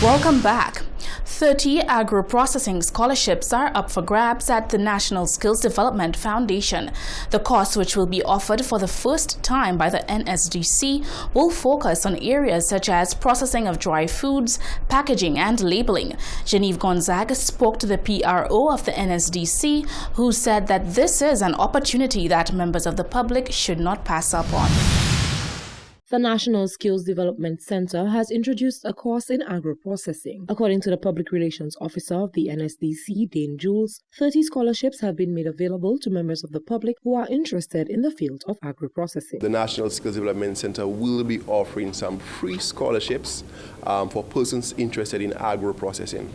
Welcome back. 30 agro-processing scholarships are up for grabs at the National Skills Development Foundation. The course, which will be offered for the first time by the NSDC, will focus on areas such as processing of dry foods, packaging and labeling. Genevieve Gonzaga spoke to the PRO of the NSDC, who said that this is an opportunity that members of the public should not pass up on. The National Skills Development Center has introduced a course in agro-processing. According to the Public Relations Officer of the NSDC, Dane Jules, 30 scholarships have been made available to members of the public who are interested in the field of agro-processing. The National Skills Development Center will be offering some free scholarships for persons interested in agro-processing.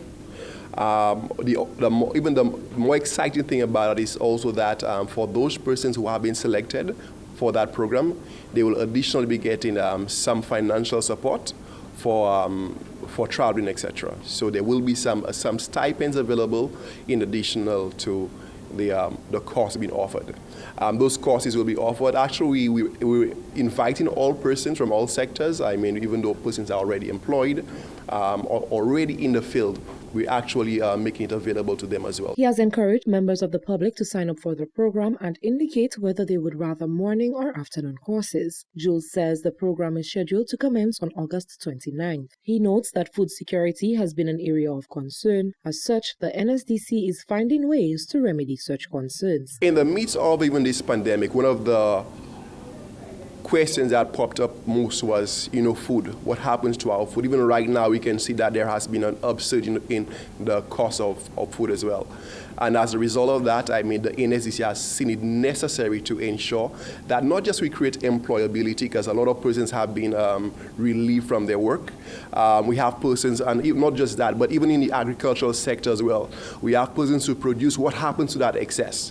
Even the more exciting thing about it is also that for those persons who have been selected for that program, they will additionally be getting some financial support for traveling, etc. So there will be some stipends available in additional to the course being offered. Those courses will be offered. Actually, we're inviting all persons from all sectors. I mean, even though persons are already employed or already in the field, we're actually making it available to them as well. He has encouraged members of the public to sign up for the program and indicate whether they would rather morning or afternoon courses. Jules says the program is scheduled to commence on August 29th. He notes that food security has been an area of concern. As such, the NSDC is finding ways to remedy such concerns. In the midst of even this pandemic, one of the questions that popped up most was, food. What happens to our food? Even right now, we can see that there has been an upsurge in the cost of food as well. And as a result of that, the NSDC has seen it necessary to ensure that not just we create employability, because a lot of persons have been relieved from their work. We have persons, and not just that, but even in the agricultural sector as well, we have persons who produce. What happens to that excess?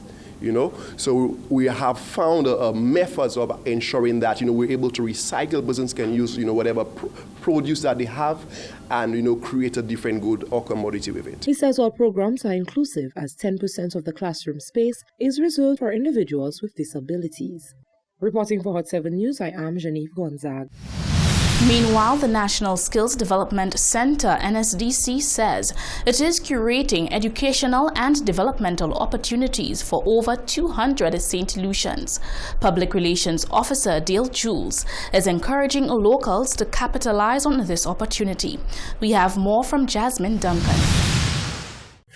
So we have found methods of ensuring that, we're able to recycle. Persons can use, whatever produce that they have and, create a different good or commodity with it. He says all programs are inclusive, as 10% of the classroom space is reserved for individuals with disabilities. Reporting for Hot 7 News, I am Genevieve Gonzaga. Meanwhile, the National Skills Development Center, NSDC, says it is curating educational and developmental opportunities for over 200 St. Lucians. Public Relations Officer Dale Jules is encouraging locals to capitalize on this opportunity. We have more from Jasmine Duncan.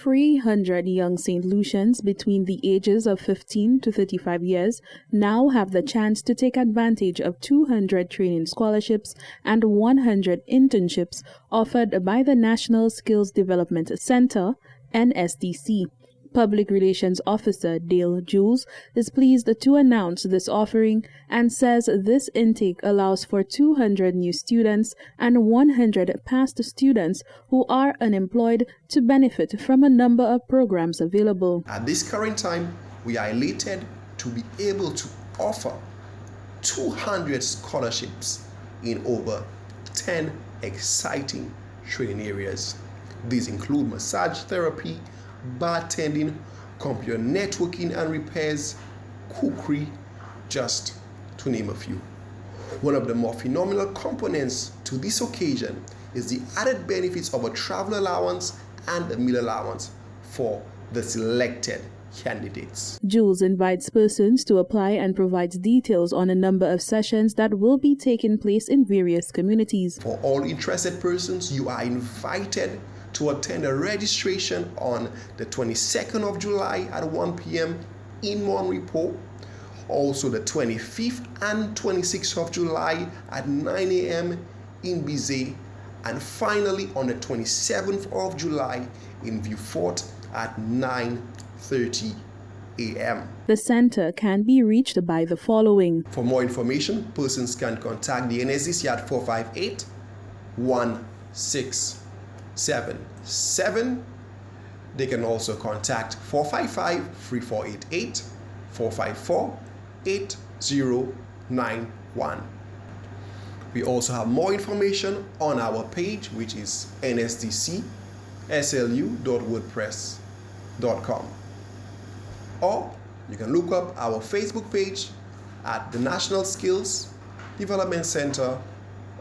300 young St. Lucians between the ages of 15 to 35 years now have the chance to take advantage of 200 training scholarships and 100 internships offered by the National Skills Development Center, NSDC. Public Relations Officer Dale Jules is pleased to announce this offering and says this intake allows for 200 new students and 100 past students who are unemployed to benefit from a number of programs available. At this current time, we are elated to be able to offer 200 scholarships in over 10 exciting training areas. These include massage therapy, bartending, computer networking and repairs, cookery, just to name a few. One of the more phenomenal components to this occasion is the added benefits of a travel allowance and a meal allowance for the selected candidates. Jules invites persons to apply and provides details on a number of sessions that will be taking place in various communities. For all interested persons, you are invited to attend a registration on the 22nd of July at 1 p.m. in Monrepo, also the 25th and 26th of July at 9 a.m. in Bizet, and finally on the 27th of July in Vieux Fort at 9:30 a.m. The center can be reached by the following. For more information, persons can contact the NSDC at 458-1677. They can also contact 455-3488, 454-8091. We also have more information on our page, which is nsdcslu.wordpress.com. Or you can look up our Facebook page at the National Skills Development Center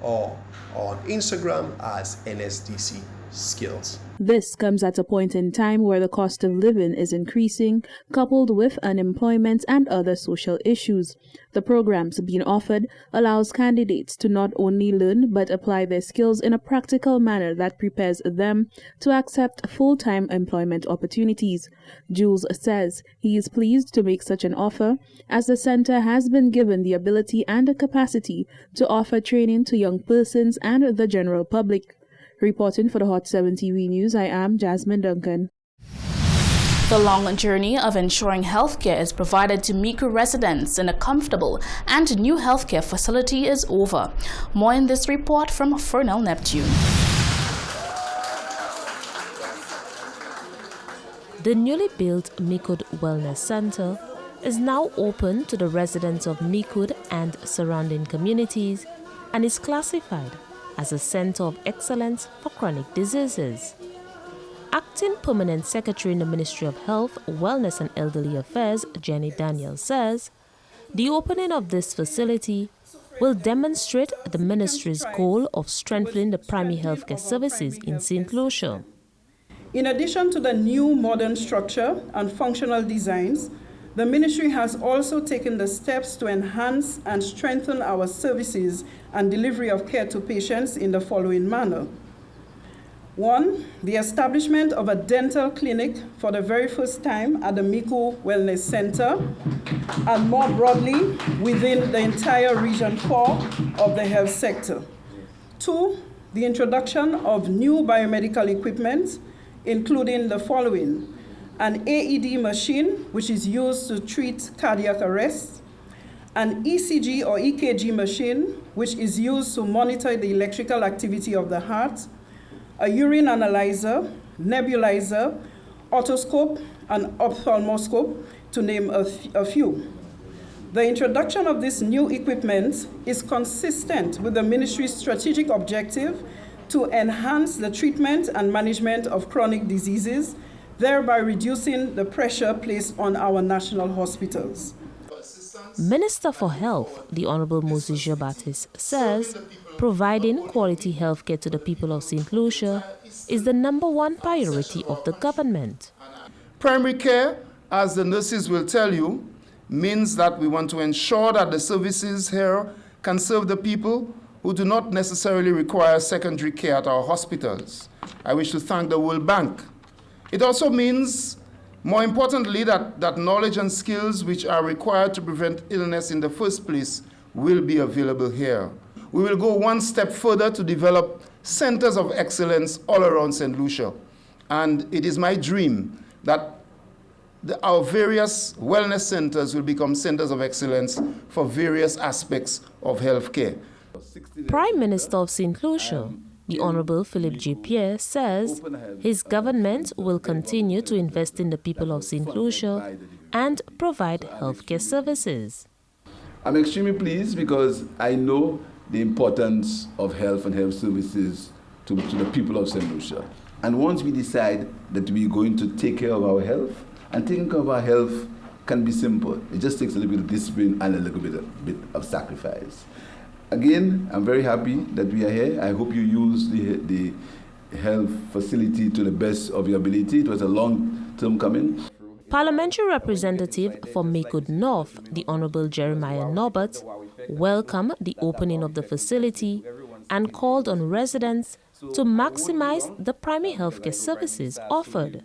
or on Instagram as NSDC Skills. This comes at a point in time where the cost of living is increasing, coupled with unemployment and other social issues. The programs being offered allows candidates to not only learn but apply their skills in a practical manner that prepares them to accept full-time employment opportunities. Jules says he is pleased to make such an offer, as the center has been given the ability and the capacity to offer training to young persons and the general public. Reporting for the Hot 7 TV News, I am Jasmine Duncan. The long journey of ensuring healthcare is provided to Micoud residents in a comfortable and new healthcare facility is over. More in this report from Fernell Neptune. The newly built Micoud Wellness Center is now open to the residents of Micoud and surrounding communities and is classified as a center of excellence for chronic diseases. Acting Permanent Secretary in the Ministry of Health, Wellness and Elderly Affairs, Jenny Daniel, says the opening of this facility will demonstrate the ministry's goal of strengthening the primary healthcare services in St. Lucia. In addition to the new modern structure and functional designs, the ministry has also taken the steps to enhance and strengthen our services and delivery of care to patients in the following manner. 1, the establishment of a dental clinic for the very first time at the Micoud Wellness Center, and more broadly within the entire Region 4 of the health sector. 2, the introduction of new biomedical equipment, including the following: an AED machine, which is used to treat cardiac arrest, an ECG or EKG machine, which is used to monitor the electrical activity of the heart, a urine analyzer, nebulizer, otoscope, and ophthalmoscope, to name a few. The introduction of this new equipment is consistent with the ministry's strategic objective to enhance the treatment and management of chronic diseases, thereby reducing the pressure placed on our national hospitals. Minister for Health, the Honorable Moses Jean-Baptiste, says providing quality health care to the people of St. Lucia is the #1 priority of the government. Primary care, as the nurses will tell you, means that we want to ensure that the services here can serve the people who do not necessarily require secondary care at our hospitals. I wish to thank the World Bank. It also means, more importantly, that knowledge and skills which are required to prevent illness in the first place will be available here. We will go one step further to develop centers of excellence all around St. Lucia. And it is my dream that our various wellness centers will become centers of excellence for various aspects of healthcare. Prime Minister of St. Lucia, the Honorable Philip J. Pierre, says his government will continue to invest in the people of St. Lucia and provide healthcare services. I'm extremely pleased because I know the importance of health and health services to the people of St. Lucia. And once we decide that we're going to take care of our health, and taking care of our health can be simple. It just takes a little bit of discipline and a little bit of sacrifice. Again, I'm very happy that we are here. I hope you use the health facility to the best of your ability. It was a long term coming. Parliamentary representative for Micoud North, the Honorable Jeremiah Norbert, welcomed the opening of the facility and called on residents to maximize the primary healthcare services offered.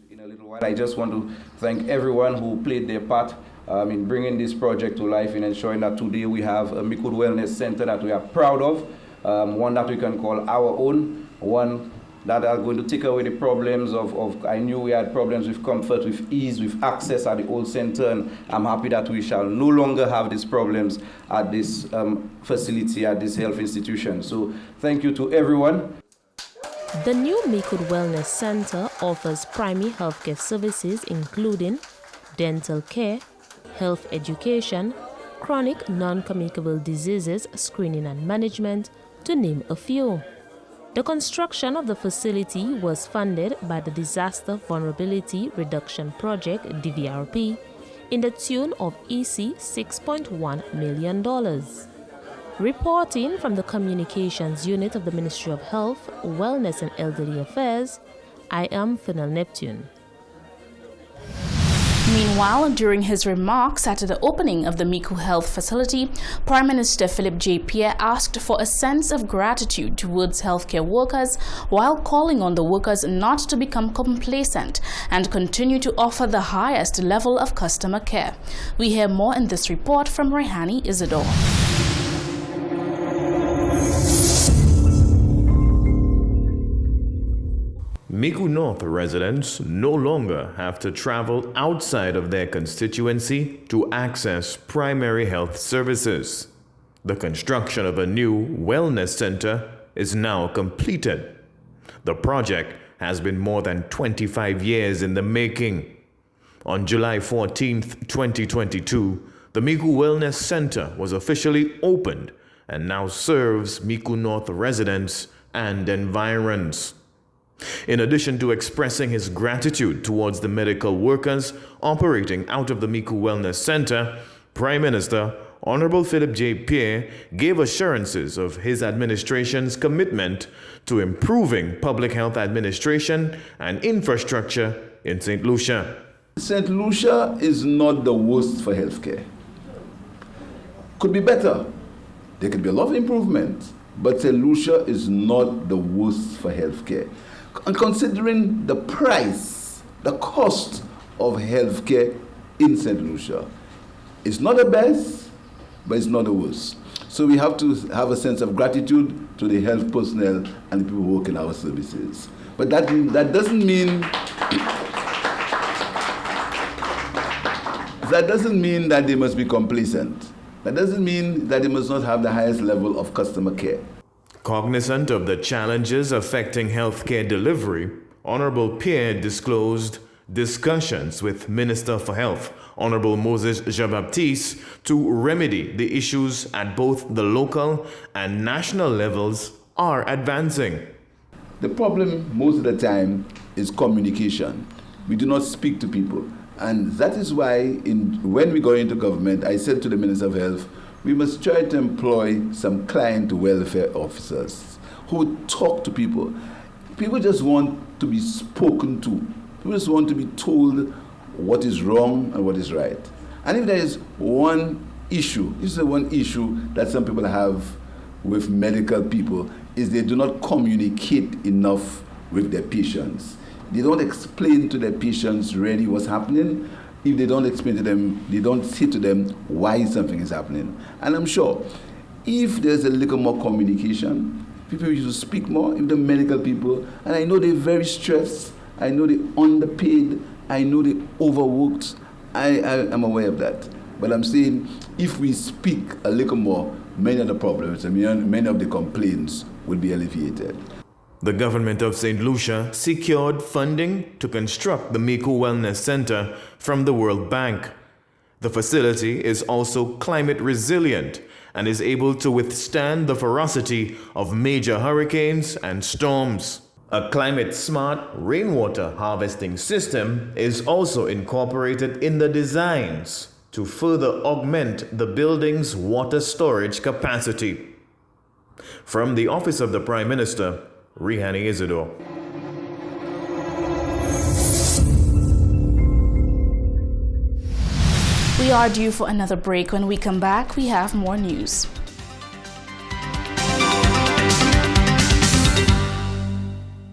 I just want to thank everyone who played their part in bringing this project to life, in ensuring that today we have a Micoud Wellness Center that we are proud of, one that we can call our own, one that are going to take away the problems of I knew we had problems with comfort, with ease, with access at the old center, and I'm happy that we shall no longer have these problems at this facility, at this health institution. So thank you to everyone. The new Micoud Wellness Center offers primary healthcare services including dental care, health education, chronic non-communicable diseases screening and management, to name a few. The construction of the facility was funded by the Disaster Vulnerability Reduction Project, DVRP, in the tune of EC $6.1 million. Reporting from the Communications Unit of the Ministry of Health, Wellness and Elderly Affairs, I am Fennel Neptune. Meanwhile, during his remarks at the opening of the Micoud Health Facility, Prime Minister Philip J. Pierre asked for a sense of gratitude towards healthcare workers while calling on the workers not to become complacent and continue to offer the highest level of customer care. We hear more in this report from Rehani Isidore. Micoud North residents no longer have to travel outside of their constituency to access primary health services. The construction of a new wellness center is now completed. The project has been more than 25 years in the making. On July 14th, 2022, the Micoud Wellness Center was officially opened and now serves Micoud North residents and environs. In addition to expressing his gratitude towards the medical workers operating out of the Micoud Wellness Center, Prime Minister Honorable Philip J. Pierre gave assurances of his administration's commitment to improving public health administration and infrastructure in St. Lucia. St. Lucia is not the worst for healthcare. Could be better. There could be a lot of improvement, but St. Lucia is not the worst for healthcare. And considering the price, the cost of healthcare in St. Lucia, it's not the best, but it's not the worst. So we have to have a sense of gratitude to the health personnel and the people who work in our services. But that doesn't mean that they must be complacent. That doesn't mean that they must not have the highest level of customer care. Cognizant of the challenges affecting healthcare delivery, Honorable Pierre disclosed discussions with Minister for Health, Honorable Moses Jean-Baptiste, to remedy the issues at both the local and national levels are advancing. The problem most of the time is communication. We do not speak to people. And that is why when we go into government, I said to the Minister of Health, we must try to employ some client welfare officers who would talk to people. People just want to be spoken to. People just want to be told what is wrong and what is right. And if there is one issue, this is the one issue that some people have with medical people, is they do not communicate enough with their patients. They don't explain to their patients really what's happening. If they don't explain to them, they don't say to them why something is happening. And I'm sure if there's a little more communication, people used to speak more, if the medical people, and I know they're very stressed, I know they're underpaid, I know they're overworked, I'm aware of that. But I'm saying if we speak a little more, many of the problems, many of the complaints will be alleviated. The government of St. Lucia secured funding to construct the Micoud Wellness Center from the World Bank. The facility is also climate resilient and is able to withstand the ferocity of major hurricanes and storms. A climate-smart rainwater harvesting system is also incorporated in the designs to further augment the building's water storage capacity. From the Office of the Prime Minister, Rehani Isidore. We are due for another break. When we come back, we have more news.